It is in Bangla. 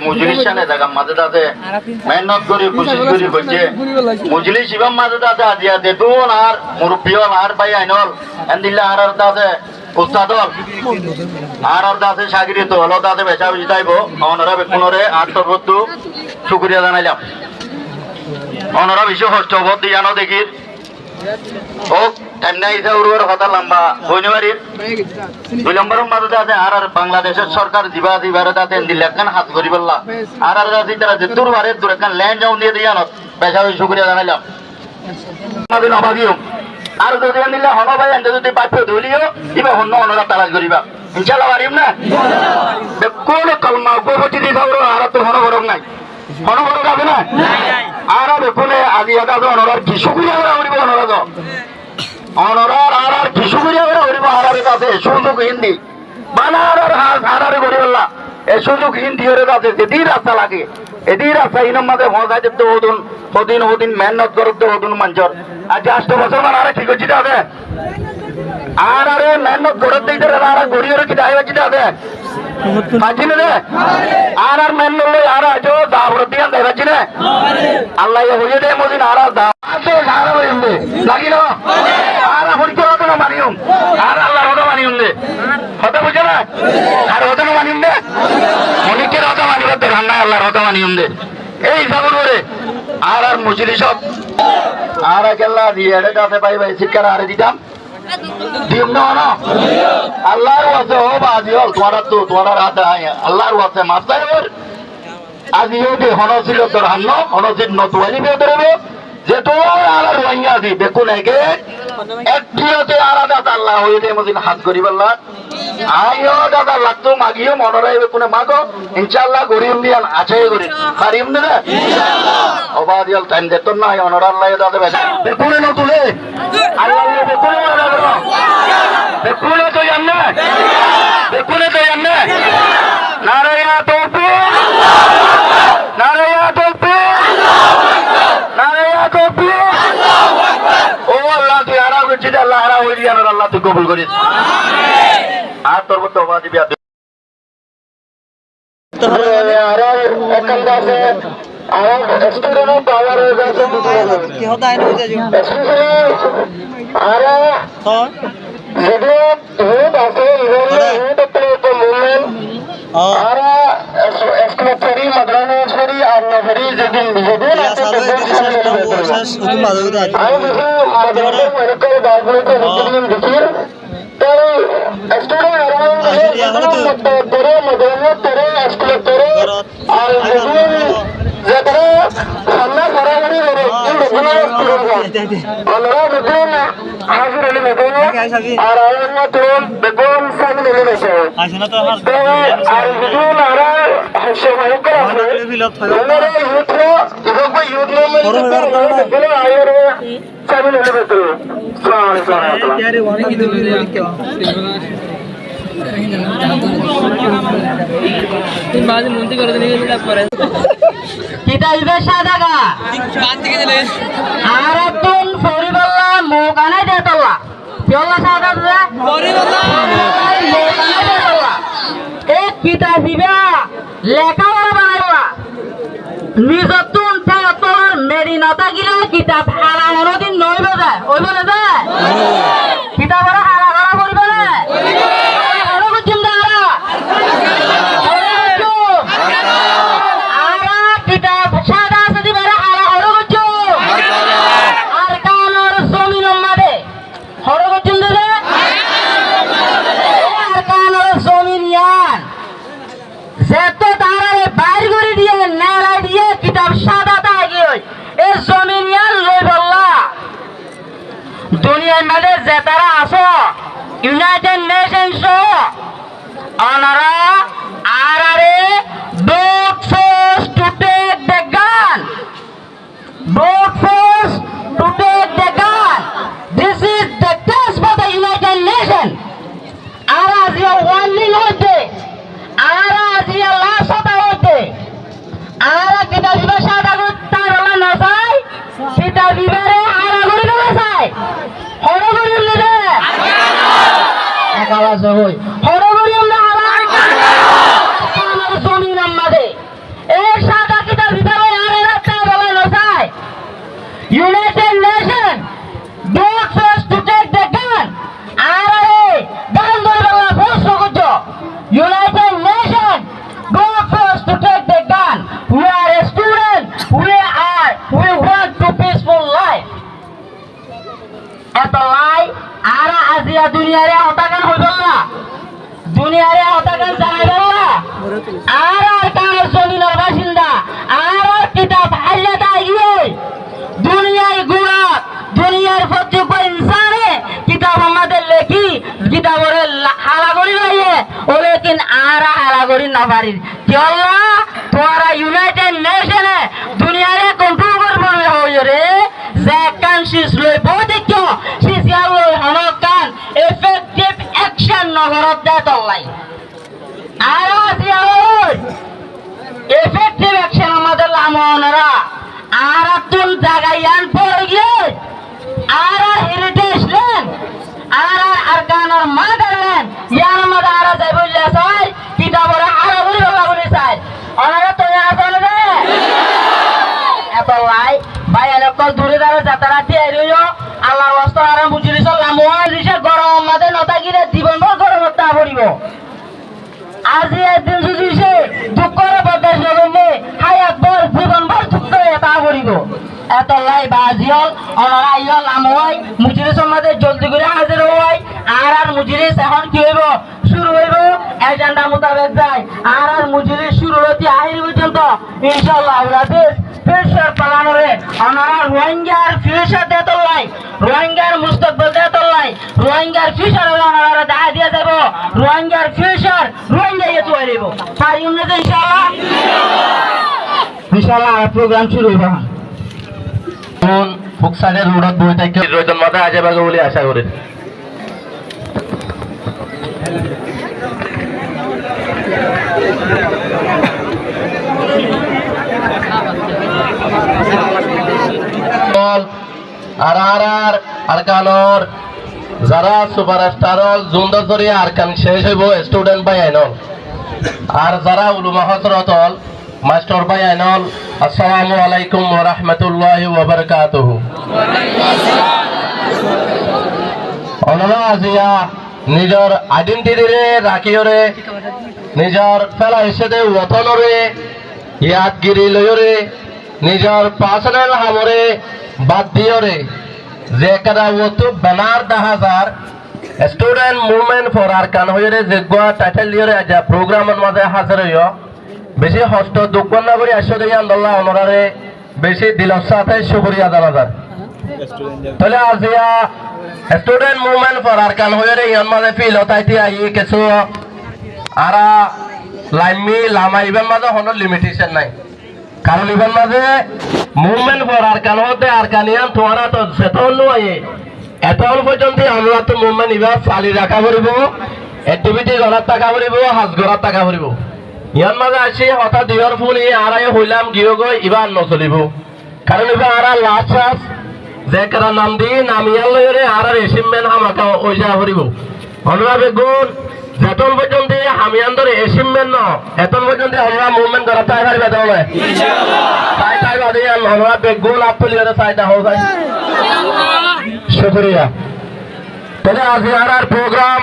মুজলিস সানে জায়গা মাঝে তাতে মেহনত করি কোশিশ করি করছে মুজলিস ইমাম মাঝে তাতে আজিয়া দেতুন আর মুরব্বিয়ল আর ভাই আইনল এন্দিল্লা আর তাতে উস্তাদল আর তাতে সাগরিত হলো তাতে বেচা বেশি যাইব অনরা বেকুনরে আর সর্বত্র শুকরিয়া জানাইলাম অনরা বেশি কষ্ট হব দিয়ানো দেখির ও ঠান্ডা ইসা উড়ুয়ার কথা লম্বা বইনবাড়ির 2 নম্বরের মাঝে আছে আর বাংলাদেশের সরকার জিবা জিবারে তাতে দিলেখান হাত করি বললা আর রাজি তারা যে দূরবারে দূরখান ল্যান্ড যাও দিয়ে দিয়ানো বেচা বেশি শুকরিয়া জানাইলাম আমাদের অভাগীও আর যদি দিলে হলো ভাই এন্ড যদি পাঠ্য ধরিও ইবা অন্য অন্যরা তালাশ করিবা ইনশাআল্লাহ পারিম না কোন কলমা গোপতি দিছাও আর তো হনো গরম নাই হনো গরম আছে না আর কোনে আজি এটা অনরার কি শুকরিয়া করিব অনরাজ অনরার আর কি শুকরিয়া করিব আর কাছে সুযোগ হিন্দি বানার আর করিবল্লা এই সুযোগ হিন্দি হরে কাছে যেদি রাস্তা লাগে এদি রাস্তা ইনম মাঝে হজাই যেতে হদুন হদিন মেহনত করতে হদুন মঞ্চর আজ 8 বছর মান আরে কি করছি তাতে আর আরে মেহনত করতে দিতে আর গড়িয়ে কি দাইবা কি তাতে মাঝিনে রে আর মেহনত লই আর আজো দাওর দিয়ান দেবা চিনে আল্লাহ হইয়ে দে মদিন আর দা তো সারা হইন্দে লাগিল আর পরীক্ষা হতো না মানিয়ম আর আল্লাহর হতো মানিয়ম দে হতো বুঝে না আর হতো না মানিয়ম দে মনিকের হতো মানিব দে রান্না আল্লাহর হতো মানিয়ম দে এই সাবন করে আর মুজলি সব আর কেল্লা দিয়ে এড়ে কাছে পাই ভাই শিক্ষা আর দিতাম দিম না না আল্লাহর ওয়াসে ও বাজি হল তোমার রাত আল্লাহর ওয়াসে মাপদাই ওর আজিও দে হনছিল তোর হান্ন হনছিল নতুয়ালি বে ধরবে যে তো আর রোহিঙ্গা দি দেখুন একে একটিতে আলাদা আল্লাহ হইতে মদিন হাত করি বললা আইও দাদা লাগতো মাগিও মনরাইবে কোনে মাগো ইনশাআল্লাহ গরিম দিয়ান আছে গরি পারিম না ইনশাআল্লাহ অবাদিয়াল টাইম দেতন না অনর আল্লাহ দাদা বেটা দেখুন না তুলে আল্লাহ দেখুন না দেখুন তো জাননা দেখুন তো জাননা নারায়া তৌফিক নারায়া তৌফিক নারায়া তৌফিক ও আল্লাহ তুই আরা করছিস আল্লাহ আরা হই দিয়ান আল্লাহ তুই কবুল করিস আমিন আর তোর মতো বাদি বিয়া আর এখন দাসে আর স্টুডেন্ট পাওয়ার হয়ে গেছে কি হতা है না আর যদি তুই দাসে ইভেন্ট তো মুভমেন্ট আর এক্সক্লেটরি মাদ্রানা ছড়ি আর নফরি যেদিন আছে আমি মাদ্রানা মেডিকেল বাগলতে রিজিয়ন দিকির তো স্টুডেন্ট তেরে মদরমত তেরে স্কুল তেরে আর যেটা সামনে বরাবরই করে আমরা দেখুন হাজির আলী বেগম আর আয়না তুম বেগম সামনে এলে বসে তো আর দেখুন আর সময় করে আমরা ইউথ ইউথ মুভমেন্ট আয়ের সামনে এলে বসে লেখাপড়া বানাইবা নিজতুন তোর মেরি নতা গিলে কিতাব হারা অনদিন নইব যায় ওইব না যায় কিতাব হারা হারা করবে না দুনিয়ার মাঝে যে তারা আসো ইউনাইটেড নেশনস ওনারা আরে vote force to take the gun vote force to take the gun this is the test for the United Nations আর আজিয়া ওয়ার্নিং হইতে আর আজিয়া লাশ হতা হইতে আর কিতা দিবা সাদা তার হলা না চাই কিতা দিবারে আর আগুন না চাই হরগরিম নে এক আওয়াজ হই হরগরিম না হারা আমার জমিন আমাদের আজিয়া দুনিয়ারে হতাকান হইল না দুনিয়ারে হতাকান জানাই না আর কার জমিনের বাসিন্দা আর কিতাব হাইলাটা গিয়ে দুনিয়ায় গুণা দুনিয়ার প্রত্যেক ইনসানে কিতাব আমাদের লেখি কিতাবের হালা করি লাইয়ে ও লেকিন আর হালা করি না পারি কি আল্লাহ তোরা ইউনাইটেড নেশনে দুনিয়ারে কন্ট্রোল করব হইয় রে যে কানসিস লই বৈদিক সিসিয়া লই হনকান এফেক্টিভ অ্যাকশন নগরত দেয় তল্লাই আর আসিয়া লই এফেক্টিভ অ্যাকশন আমাদের লামনরা আর তুল জাগাইয়ান পড়ে গিয়ে আর হেরিটেজ লেন আর আরকানের মাদার লেন ইয়ার মধ্যে আর যাই বললে চাই কিতাবরে আর বলি বাবা বলি চাই ওনারা তো আসলে রে এত লাই ভাই এলাকার দূরে দাঁড়ে যাতারা দিয়ে রইও আল্লাহর ওয়াস্তে আর বুঝিলি চললাম ওই দিশে গরম মাঝে নতা গিরে জীবনভর গরমত তা পড়িব আজি একদিন যদি সে দুঃখ করে বদাস নগরলে হায়াত বল জীবনভর দুঃখ করে তা পড়িব এত লাই বাজিল ওনারা ইয়ল আময় মুজিরে সমাজে জলদি করে হাজির হই আর মুজিরিস এখন কি হইব শুরু হইব এজেন্ডা মোতাবেক যায় আর মুজিরিস শুরু হতে আহির পর্যন্ত ইনশাআল্লাহ বাংলাদেশ ফিউচার পালানোরে ওনারা রোহিঙ্গার ফিউচার দেত লাই রোহিঙ্গার মুস্তাকবাল দেত লাই রোহিঙ্গার ফিউচার ওনারা দেখা দিয়ে যাব রোহিঙ্গার ফিউচার রোহিঙ্গা এত হইব পারি উনি ইনশাআল্লাহ ইনশাআল্লাহ প্রোগ্রাম শুরু হইব কোন ফুকসানের রোডত বই থেকে রয়তন মাথা আজে বাগে বলে আশা করি আরকানর যারা সুপারস্টারল জুন্দরী আরকান শেষ হইব স্টুডেন্ট বাই আইনল আর যারা উলুমা হজরতল মাস্টার ভাই আইনল আসসালামু আলাইকুম ওয়া রাহমাতুল্লাহি ওয়া বারাকাতুহু ওনারা আজিয়া নিজর আইডেন্টিটি রে রাখিওরে নিজর ফেলা হিসেবে ওতনরে ইয়াদগিরি লয়রে নিজর পার্সোনাল হামরে বাদ দিয়রে যে কারা ওতু banner 10000 student movement for Arakan হইরে যেগুয়া টাইটেল দিয়রে আজ প্রোগ্রামের মাঝে হাজির হইও বেশি হস্ত দুঃখ না করে আসো দিয়ে আল্লাহ ওনারে বেশি দিলের সাথে শুকরিয়া জানাজার তাহলে আজিয়া স্টুডেন্ট মুভমেন্ট ফর আরকান হইরে ইয়ান মাঝে ফিল হতাইতে আই কিছু আরা লাইমি লামা ইভেন মাঝে কোনো লিমিটেশন নাই কারণ ইভেন মাঝে মুভমেন্ট ফর আরকান হতে আরকানিয়ান তোরা তো সেতল নয় এতল পর্যন্ত আমরা তো মুভমেন্ট ইভা চালি রাখা করিব অ্যাক্টিভিটি গড়ার টাকা করিব হাজ গড়ার টাকা করিব ইয়ান মাঝে আসি হঠাৎ দিয়র ফুল আড়াই হইলাম গিয়ে গই ইবার নচলিব কারণ এবার আরা লাস্ট চান্স যে কারা নাম দি নামিয়াল লইরে আর এসিমেন্ট আমাকে ওইজা করিব অনুরাবে গুণ যেতন পর্যন্ত হামিয়ান ধরে এসিমেন্ট ন এতন পর্যন্ত আমরা মুভমেন্ট করা তাই পারবে তাহলে তাই তাই বাদে অনুরাবে গুণ আপলি করে চাইটা হোক শুক্রিয়া তাহলে আজ আর প্রোগ্রাম